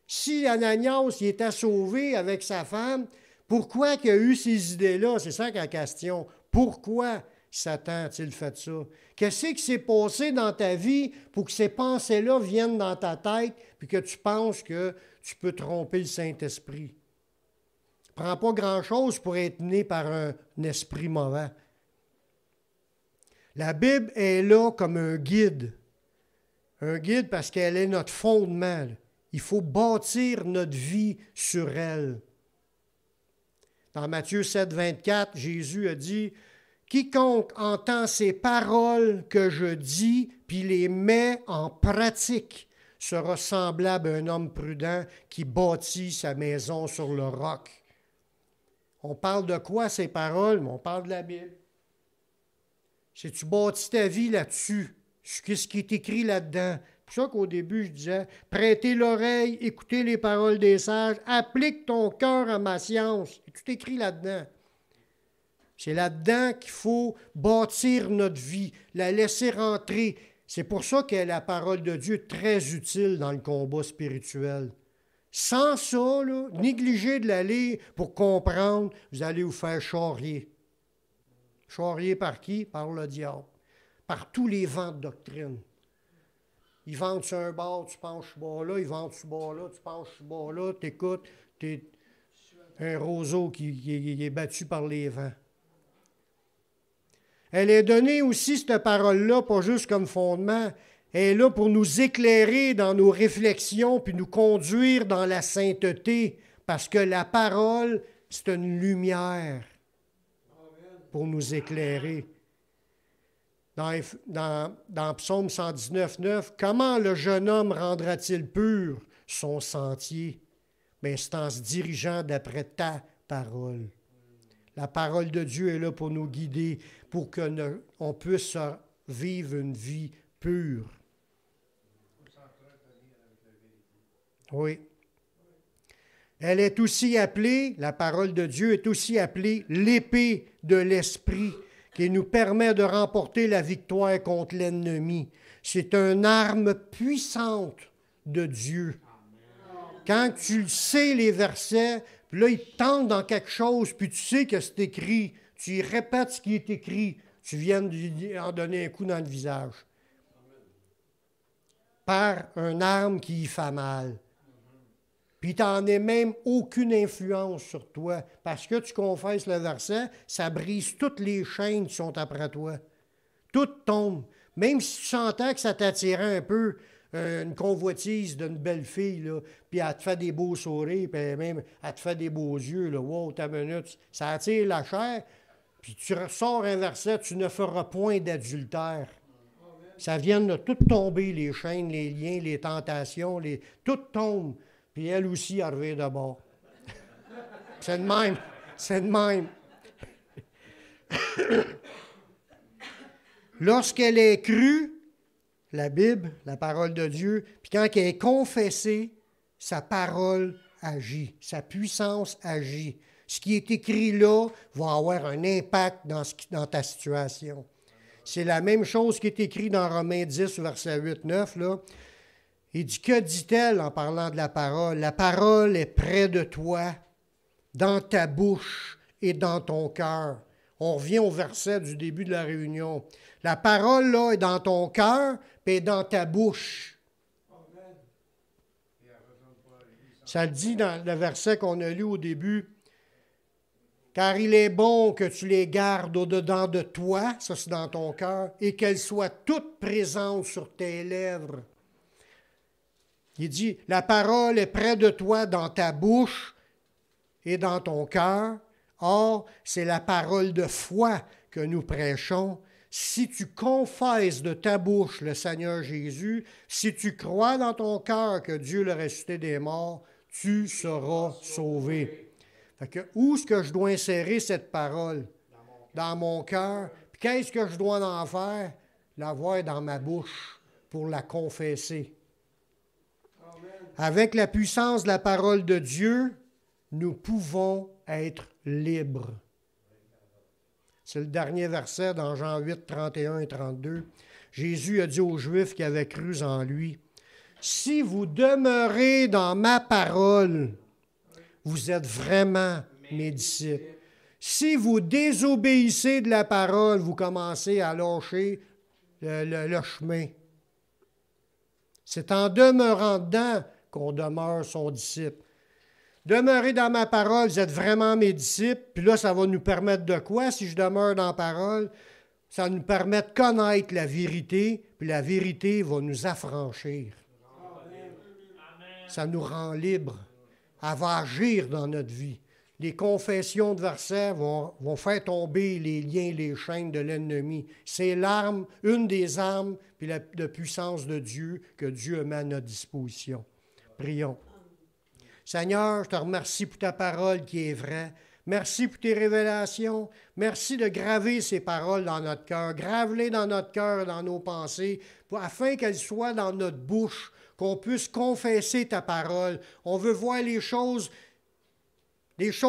Si Ananias il était sauvé avec sa femme, pourquoi il a eu ces idées-là? C'est ça la question. Pourquoi Satan a-t-il fait ça? Qu'est-ce qui s'est passé dans ta vie pour que ces pensées-là viennent dans ta tête puis que tu penses que tu peux tromper le Saint-Esprit? Prends pas grand-chose pour être né par un esprit mauvais. La Bible est là comme un guide. Un guide parce qu'elle est notre fondement. Il faut bâtir notre vie sur elle. Dans Matthieu 7, 24, Jésus a dit « Quiconque entend ces paroles que je dis, puis les met en pratique, sera semblable à un homme prudent qui bâtit sa maison sur le roc. » On parle de quoi ces paroles? On parle de la Bible. Si tu bâtis ta vie là-dessus, qu'est-ce qui est écrit là-dedans? C'est pour ça qu'au début, je disais, prêtez l'oreille, écoutez les paroles des sages, applique ton cœur à ma science. C'est tout écrit là-dedans. C'est là-dedans qu'il faut bâtir notre vie, la laisser rentrer. C'est pour ça que la parole de Dieu est très utile dans le combat spirituel. Sans ça, là, négligez de la lire pour comprendre, vous allez vous faire charrier. Charrier par qui? Par le diable. Par tous les vents de doctrine. Ils vendent sur un bord, tu penches sur ce bord-là, ils vendent sur ce bord-là, tu penches sur ce bord-là, t'écoutes, t'es un roseau qui est battu par les vents. Elle est donnée aussi, cette parole-là, pas juste comme fondement, elle est là pour nous éclairer dans nos réflexions puis nous conduire dans la sainteté, parce que la parole, C'est une lumière pour nous éclairer. Dans Psaume 119, 9, comment le jeune homme rendra-t-il pur son sentier? Bien, c'est en se dirigeant d'après ta parole. La parole de Dieu est là pour nous guider, pour qu'on puisse vivre une vie pure. Oui. Elle est aussi appelée, la parole de Dieu est aussi appelée l'épée de l'esprit, qui nous permet de remporter la victoire contre l'ennemi. C'est une arme puissante de Dieu. Quand tu sais les versets, puis là, il te tente dans quelque chose, puis tu sais que c'est écrit, tu y répètes ce qui est écrit, tu viens de lui en donner un coup dans le visage. Par une arme qui y fait mal. Puis tu n'en as même aucune influence sur toi. Parce que tu confesses le verset, ça brise toutes les chaînes qui sont après toi. Tout tombe. Même si tu sentais que ça t'attirait un peu, une convoitise d'une belle fille, là, puis elle te fait des beaux sourires, puis même elle te fait des beaux yeux, là, wow, ta minute, ça attire la chair, puis tu ressors un verset, tu ne feras point d'adultère. Ça vient de tout tomber, les chaînes, les liens, les tentations, tout tombe. Puis elle aussi, elle revient de bord. C'est de même. C'est de même. Lorsqu'elle est crue, la Bible, la parole de Dieu, puis quand elle est confessée, sa parole agit, sa puissance agit. Ce qui est écrit là va avoir un impact dans ta situation. C'est la même chose qui est écrit dans Romains 10, verset 8-9, là. Il dit, que dit-elle en parlant de la parole? La parole est près de toi, dans ta bouche et dans ton cœur. On revient au verset du début de la réunion. La parole, là, est dans ton cœur et dans ta bouche. Ça le dit dans le verset qu'on a lu au début. Car il est bon que tu les gardes au-dedans de toi, ça c'est dans ton cœur, et qu'elles soient toutes présentes sur tes lèvres. Il dit, la parole est près de toi dans ta bouche et dans ton cœur. Or, c'est la parole de foi que nous prêchons. Si tu confesses de ta bouche le Seigneur Jésus, si tu crois dans ton cœur que Dieu l'a ressuscité des morts, tu seras sauvé. Fait que, où est-ce que je dois insérer cette parole? Dans mon cœur. Puis qu'est-ce que je dois en faire? L'avoir dans ma bouche pour la confesser. Avec la puissance de la parole de Dieu, nous pouvons être libres. C'est le dernier verset dans Jean 8, 31 et 32. Jésus a dit aux Juifs qui avaient cru en lui, « Si vous demeurez dans ma parole, vous êtes vraiment mes disciples. Si vous désobéissez de la parole, vous commencez à lâcher le chemin. » C'est en demeurant dedans qu'on demeure son disciple. Demeurez dans ma parole, vous êtes vraiment mes disciples. Puis là, ça va nous permettre de quoi si je demeure dans la parole? Ça va nous permettre de connaître la vérité, puis la vérité va nous affranchir. Amen. Ça nous rend libres. Elle va agir dans notre vie. Les confessions de versets vont faire tomber les liens, les chaînes de l'ennemi. C'est l'arme, une des armes, puis la puissance de Dieu que Dieu met à notre disposition. Prions. Seigneur, je te remercie pour ta parole qui est vraie. Merci pour tes révélations. Merci de graver ces paroles dans notre cœur. Grave-les dans notre cœur, dans nos pensées, afin qu'elles soient dans notre bouche, qu'on puisse confesser ta parole. On veut voir les choses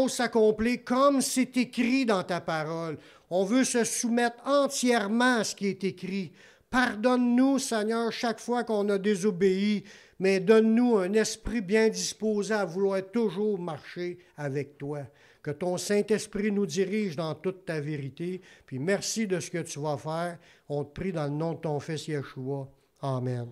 s'accomplir comme c'est écrit dans ta parole. On veut se soumettre entièrement à ce qui est écrit. Pardonne-nous, Seigneur, chaque fois qu'on a désobéi, mais donne-nous un esprit bien disposé à vouloir toujours marcher avec toi. Que ton Saint-Esprit nous dirige dans toute ta vérité. Puis merci de ce que tu vas faire. On te prie dans le nom de ton Fils Yeshua. Amen.